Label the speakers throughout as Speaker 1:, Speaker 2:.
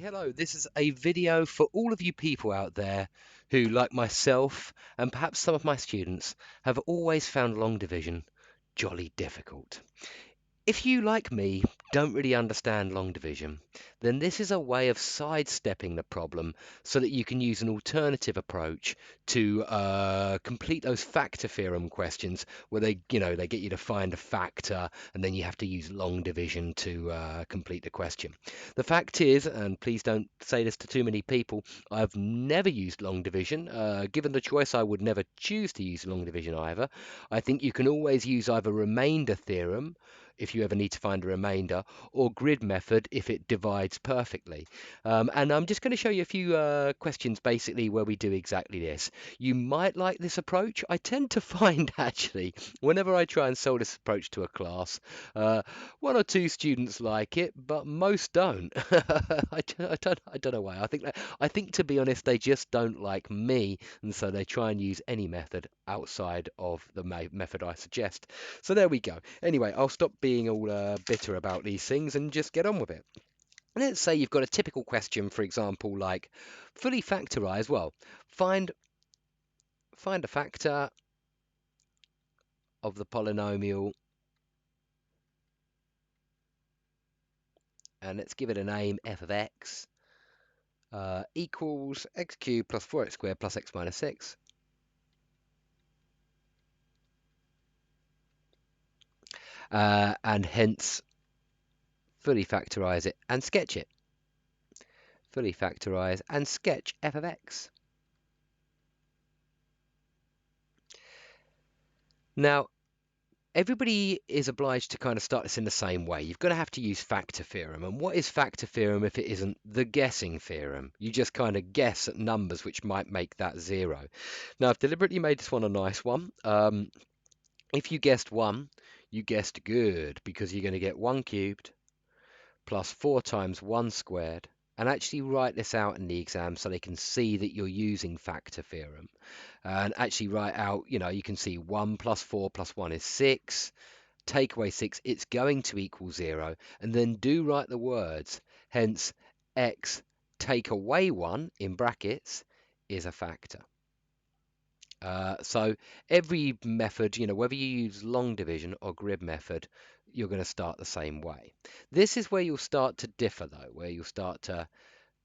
Speaker 1: Hello, this is a video for all of you people out there who, like myself and perhaps some of my students, have always found long division jolly difficult. If you, like me, don't really understand long division, then this is a way of sidestepping the problem so that you can use an alternative approach to complete those factor theorem questions where they get you to find a factor and then you have to use long division to complete the question. The fact is, and please don't say this to too many people, I've never used long division. Given the choice, I would never choose to use long division either. I think you can always use either remainder theorem if you ever need to find a remainder, or grid method if it divides perfectly. And I'm just going to show you a few questions basically where we do exactly this. You might like this approach. I tend to find actually, whenever I try and sell this approach to a class, one or two students like it, but most don't. I don't know why. I think to be honest, they just don't like me, and so they try and use any method outside of the method I suggest. So there we go. Anyway, I'll stop being all bitter about these things and just get on with it. Let's say you've got a typical question, for example, like fully factorize. Well, find a factor of the polynomial, and let's give it a name, f of x, equals x cubed plus 4x squared plus x minus 6. And hence fully factorize it and sketch it. Fully factorize and sketch f of x. Now, everybody is obliged to kind of start this in the same way. You've got to have to use factor theorem. And what is factor theorem if it isn't the guessing theorem? You just kind of guess at numbers which might make that 0. Now, I've deliberately made this one a nice one. If you guessed 1, you guessed good, because you're going to get 1 cubed plus 4 times 1 squared. And actually write this out in the exam so they can see that you're using factor theorem. And actually write out, you can see 1 plus 4 plus 1 is 6. Take away 6, it's going to equal 0. And then do write the words. Hence, x take away 1 in brackets is a factor. So every method, whether you use long division or grid method, you're going to start the same way. This is where you'll start to differ, though, where you'll start to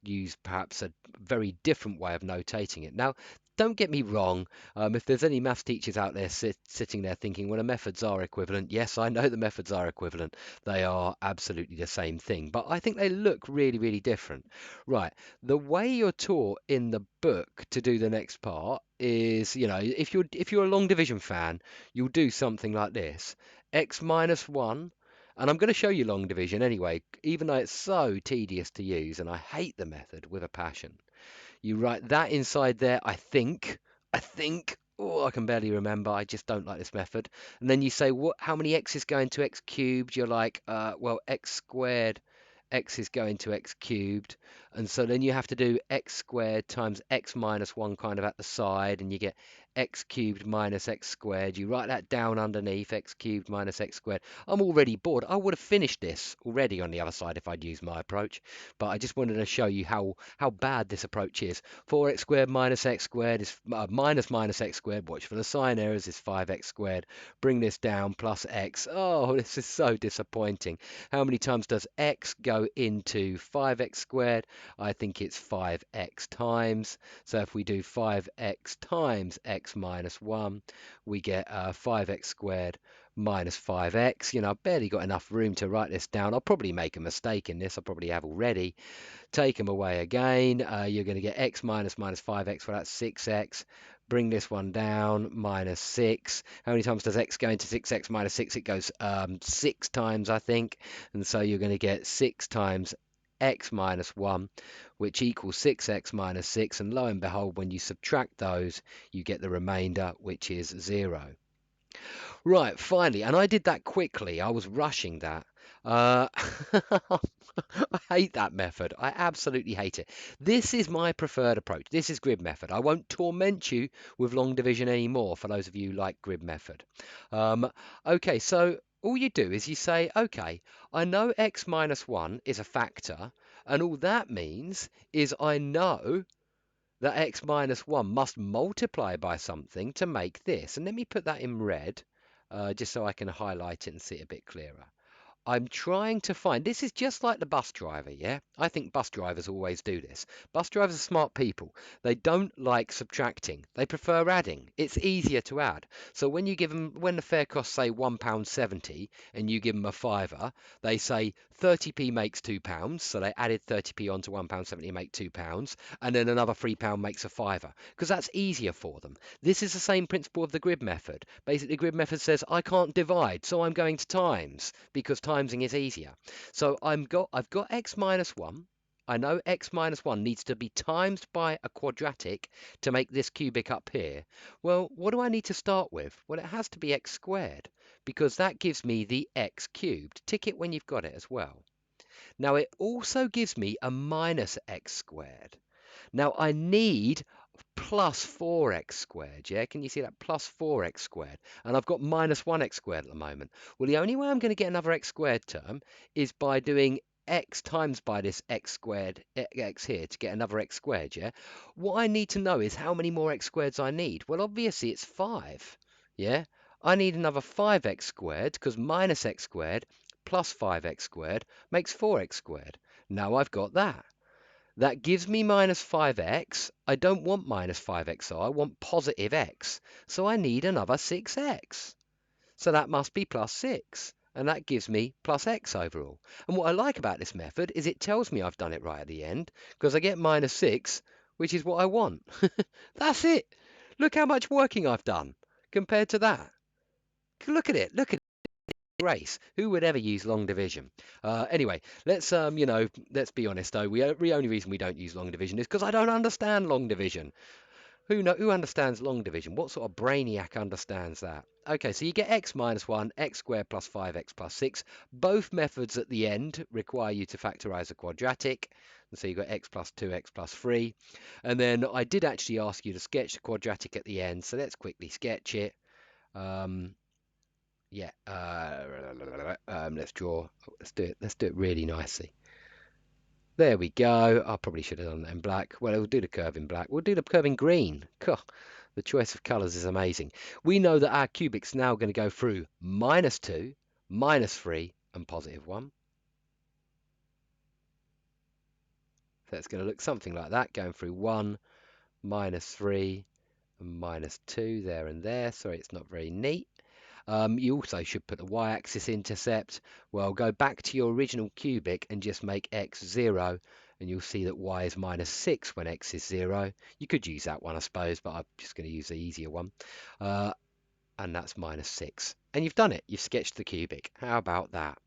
Speaker 1: use perhaps a very different way of notating it. Now, don't get me wrong, if there's any maths teachers out there sitting there thinking, well, the methods are equivalent. Yes, I know the methods are equivalent. They are absolutely the same thing, but I think they look really, really different. Right, the way you're taught in the book to do the next part is, if you're a long division fan, you'll do something like this. X minus 1. And I'm going to show you long division anyway, even though it's so tedious to use, and I hate the method with a passion. You write that inside there, I think, oh, I can barely remember, I just don't like this method. And then you say, how many x's go into x cubed? You're like, well, x squared, x is going to x cubed. And so then you have to do x squared times x minus 1 kind of at the side, and you get x cubed minus x squared. You write that down underneath, x cubed minus x squared. I'm already bored. I would have finished this already on the other side if I'd used my approach, but I just wanted to show you how bad this approach is. 4x squared minus x squared is minus x squared. Watch for the sign errors, is 5x squared. Bring this down, plus x. Oh, this is so disappointing. How many times does x go into 5x squared? I think it's 5x times. So if we do 5x times x minus 1, we get 5x squared minus 5x. I've barely got enough room to write this down. I'll probably make a mistake in this. I probably have already. Take them away again. You're going to get x minus 5x. Well, that's 6x. Bring this one down, minus 6. How many times does x go into 6x minus 6? It goes 6 times, I think. And so you're going to get 6 times x minus 1, which equals 6x minus 6. And lo and behold, when you subtract those, you get the remainder, which is 0. Right, finally, and I did that quickly. I was rushing that. I hate that method. I absolutely hate it. This is my preferred approach. This is grid method. I won't torment you with long division anymore for those of you who like grid method. Okay, so all you do is you say, okay, I know x minus 1 is a factor. And all that means is I know that x minus 1 must multiply by something to make this. And let me put that in red, just so I can highlight it and see it a bit clearer. I'm trying to find, this is just like the bus driver, yeah? I think bus drivers always do this. Bus drivers are smart people. They don't like subtracting. They prefer adding. It's easier to add. So when you give them, when the fare costs say £1.70 and you give them a fiver, they say 30p makes £2. So they added 30p onto £1.70 to make £2. And then another £3 makes a fiver because that's easier for them. This is the same principle of the grid method. Basically, the grid method says I can't divide, so I'm going to times because timesing is easier. So I've got x minus 1. I know x minus 1 needs to be times by a quadratic to make this cubic up here. Well, what do I need to start with? Well, it has to be x squared because that gives me the x cubed. Tick it when you've got it as well. Now, it also gives me a minus x squared. Now, I need plus 4x squared, yeah? Can you see that? Plus 4x squared. And I've got minus 1x squared at the moment. Well, the only way I'm going to get another x squared term is by doing x times by this x squared, x here, to get another x squared, yeah? What I need to know is how many more x squareds I need. Well, obviously, it's 5, yeah? I need another 5x squared, because minus x squared plus 5x squared makes 4x squared. Now I've got that. That gives me minus 5x. I don't want minus 5x, so I want positive x. So I need another 6x. So that must be plus 6. And that gives me plus x overall. And what I like about this method is it tells me I've done it right at the end, because I get minus 6, which is what I want. That's it. Look how much working I've done compared to that. Look at it. Look at race. Who would ever use long division? Anyway, let's be honest though. The only reason we don't use long division is because I don't understand long division. Who understands long division? What sort of brainiac understands that? Okay, so you get x minus 1, x squared plus 5x plus 6. Both methods at the end require you to factorize a quadratic. And so you've got x plus 2x plus 3. And then I did actually ask you to sketch the quadratic at the end, so let's quickly sketch it. Yeah, let's draw. Let's do it really nicely. There we go. I probably should have done that in black. Well, we'll do the curve in black. We'll do the curve in green. The choice of colors is amazing. We know that our cubic's now going to go through minus 2, minus 3, and positive 1. So it's going to look something like that, going through 1, minus 3, and minus 2 there and there. Sorry, it's not very neat. You also should put the y-axis intercept. Well, go back to your original cubic and just make x 0, and you'll see that y is minus 6 when x is 0. You could use that one, I suppose, but I'm just going to use the easier one. And that's minus 6. And you've done it. You've sketched the cubic. How about that?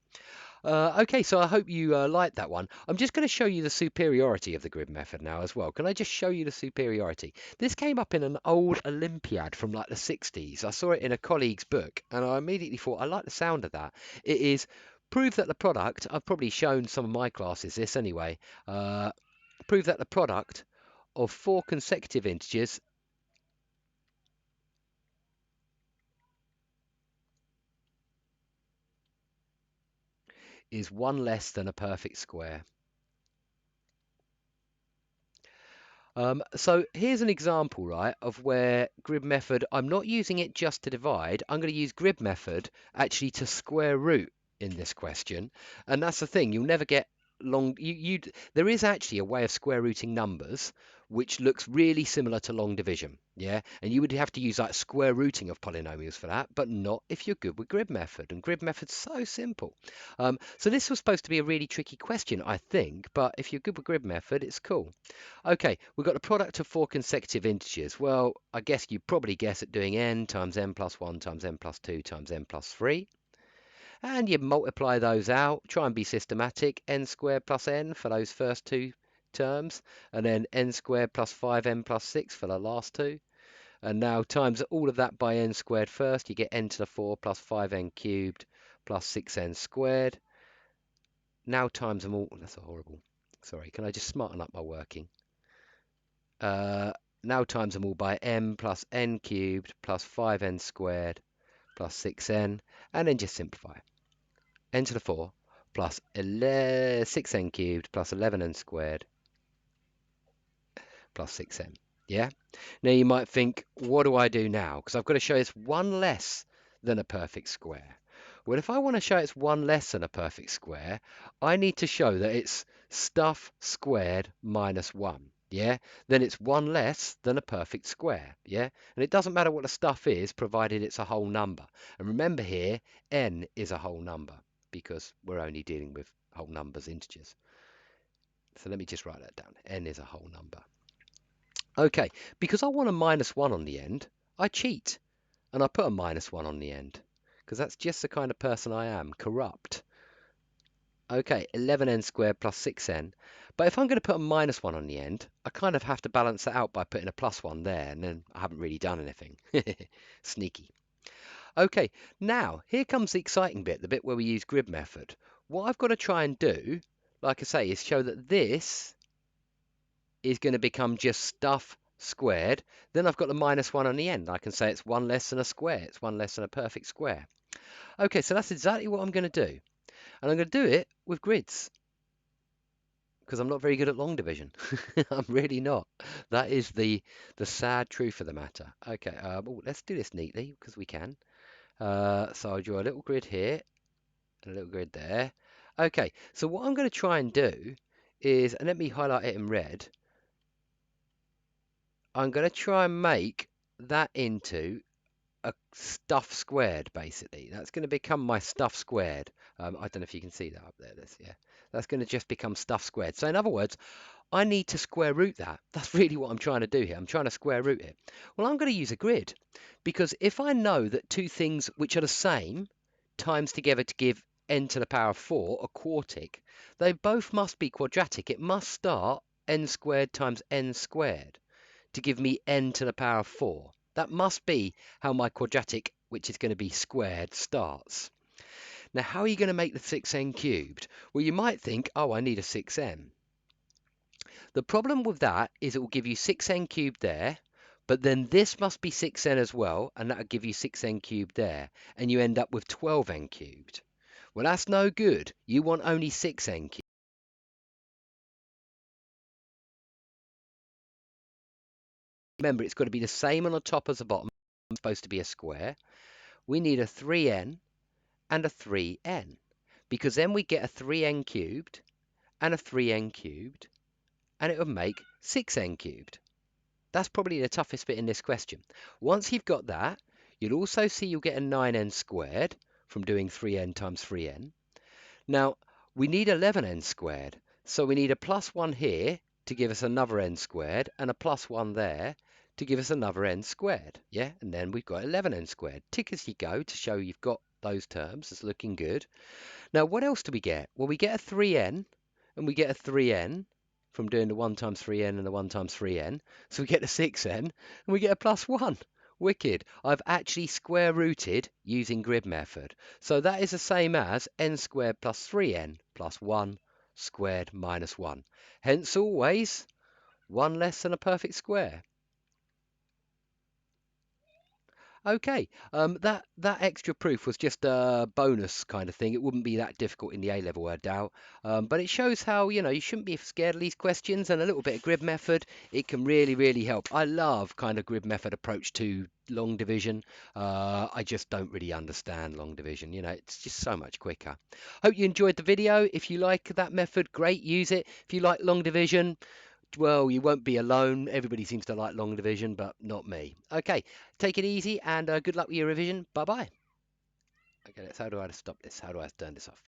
Speaker 1: Okay, so I hope you liked that one. I'm just going to show you the superiority of the grid method now as well. Can I just show you the superiority? This came up in an old Olympiad from like the 60s. I saw it in a colleague's book, and I immediately thought, I like the sound of that. It is prove that the product, I've probably shown some of my classes this anyway, prove that the product of 4 consecutive integers is 1 less than a perfect square. So here's an example, right, of where grid method, I'm not using it just to divide. I'm going to use grid method actually to square root in this question. And that's the thing, you'll never get long, there is actually a way of square rooting numbers which looks really similar to long division, yeah? And you would have to use like square rooting of polynomials for that, but not if you're good with grid method. And grid method's so simple. So this was supposed to be a really tricky question, I think, but if you're good with grid method, it's cool. Okay, we've got the product of 4 consecutive integers. Well, I guess you probably guess at doing n times n plus 1 times n plus 2 times n plus 3. And you multiply those out, try and be systematic, n squared plus n for those first 2 terms, and then n squared plus 5n plus 6 for the last 2. And now times all of that by n squared first, you get n to the 4 plus 5n cubed plus 6n squared. Now times them all, that's horrible. Sorry, can I just smarten up my working? Now times them all by m plus n cubed plus 5n squared plus 6n, and then just simplify. N to the 4 plus 6n cubed plus 11n squared plus 6n. Yeah? Now you might think, what do I do now? Because I've got to show it's one less than a perfect square. Well, if I want to show it's one less than a perfect square, I need to show that it's stuff squared minus 1. Yeah? Then it's one less than a perfect square. Yeah? And it doesn't matter what the stuff is, provided it's a whole number. And remember here, n is a whole number because we're only dealing with whole numbers, integers. So let me just write that down. N is a whole number. Okay, because I want a minus 1 on the end, I cheat and I put a minus 1 on the end because that's just the kind of person I am, corrupt. Okay, 11n squared plus 6n. But if I'm going to put a minus 1 on the end, I kind of have to balance that out by putting a plus 1 there, and then I haven't really done anything. Sneaky. Okay, now here comes the exciting bit, the bit where we use grid method. What I've got to try and do, like I say, is show that this is going to become just stuff squared. Then I've got the minus 1 on the end. I can say it's one less than a square. It's one less than a perfect square. Okay, so that's exactly what I'm going to do. And I'm going to do it with grids because I'm not very good at long division. I'm really not. That is the sad truth of the matter. Okay, let's do this neatly because we can. So I'll draw a little grid here and a little grid there. Okay, so what I'm going to try and do is, and let me highlight it in red, I'm going to try and make that into a stuff squared, basically. That's going to become my stuff squared. I don't know if you can see that up there. Yeah, that's going to just become stuff squared. So in other words, I need to square root that. That's really what I'm trying to do here. I'm trying to square root it. Well, I'm going to use a grid because if I know that two things which are the same times together to give n to the power of 4 are quartic, they both must be quadratic. It must start n squared times n squared to give me n to the power of 4. That must be how my quadratic, which is going to be squared, starts. Now, how are you going to make the 6n cubed? Well, you might think, oh, I need a 6n. The problem with that is it will give you 6n cubed there, but then this must be 6n as well, and that will give you 6n cubed there, and you end up with 12n cubed. Well, that's no good. You want only 6n cubed. Remember, it's got to be the same on the top as the bottom. It's supposed to be a square. We need a 3n and a 3n, because then we get a 3n cubed and a 3n cubed, and it would make 6n cubed. That's probably the toughest bit in this question. Once you've got that, you'll also see you'll get a 9n squared from doing 3n times 3n. Now, we need 11n squared, so we need a plus 1 here to give us another n squared, and a plus 1 there to give us another n squared. Yeah, and then we've got 11n squared. Tick as you go to show you've got those terms. It's looking good. Now, what else do we get? Well, we get a 3n, and we get a 3n from doing the 1 times 3n and the 1 times 3n. So we get a 6n, and we get a plus 1. Wicked. I've actually square rooted using grid method. So that is the same as n squared plus 3n plus 1 squared minus 1. Hence always 1 less than a perfect square. Okay, that extra proof was just a bonus kind of thing. It wouldn't be that difficult in the A-level, I doubt. But it shows how, you shouldn't be scared of these questions, and a little bit of grid method, it can really, really help. I love kind of grid method approach to long division. I just don't really understand long division. It's just so much quicker. Hope you enjoyed the video. If you like that method, great, use it. If you like long division, well, you won't be alone. Everybody seems to like long division, but not me. Okay, take it easy and good luck with your revision. Bye bye. Okay, how do I stop this? How do I turn this off?